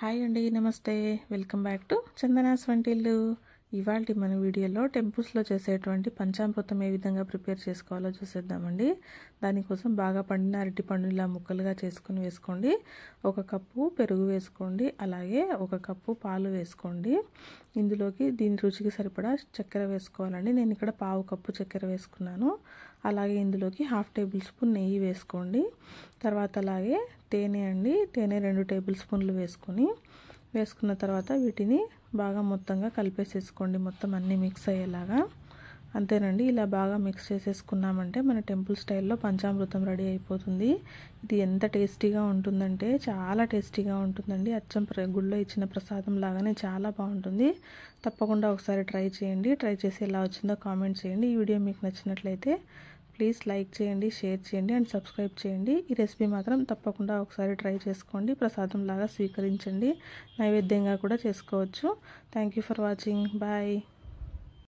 Hi అండి, నమస్తే. Welcome back to Chandana's వంటిల్లు. ఇవాళ మన వీడియోలో టెంపుల్స్లో చేసేటువంటి పంచామృతం ఏ విధంగా ప్రిపేర్ చేసుకోవాలో చూసేద్దామండి. దానికోసం బాగా పండిన అరటిపండు ఇలా ముక్కలుగా చేసుకుని వేసుకోండి. 1 కప్పు పెరుగు వేసుకోండి. అలాగే 1 కప్పు పాలు వేసుకోండి. ఇందులోకి దీని రుచికి సరిపడా చక్కెర వేసుకోవాలండి. నేను ఇక్కడ 1/2 కప్పు చక్కెర వేసుకున్నాను. అలాగే ఇందులోకి 1/2 టేబుల్ స్పూన్ నెయ్యి వేసుకోండి. తర్వాత అలాగే తేనె అండి, తేనె 2 టేబుల్ స్పూన్లు వేసుకున్న తర్వాత వీటిని బాగా మొత్తంగా కలిపేసేసుకోండి. మొత్తం అన్నీ మిక్స్ అయ్యేలాగా. అంతేనండి, ఇలా బాగా మిక్స్ చేసేసుకున్నామంటే మన టెంపుల్ స్టైల్లో పంచామృతం రెడీ అయిపోతుంది. ఇది ఎంత టేస్టీగా ఉంటుందంటే చాలా టేస్టీగా ఉంటుందండి. అచ్చం గుళ్ళో ఇచ్చిన ప్రసాదం లాగానే చాలా బాగుంటుంది. తప్పకుండా ఒకసారి ట్రై చేయండి. ట్రై చేసి ఎలా వచ్చిందో కామెంట్ చేయండి. ఈ వీడియో మీకు నచ్చినట్లయితే ప్లీజ్ లైక్ చేయండి, షేర్ చేయండి అండ్ సబ్స్క్రైబ్ చేయండి. ఈ రెసిపీ మాత్రం తప్పకుండా ఒకసారి ట్రై చేసుకోండి. ప్రసాదం లాగా స్వీకరించండి. నైవేద్యంగా కూడా చేసుకోవచ్చు. Thank you for watching. Bye.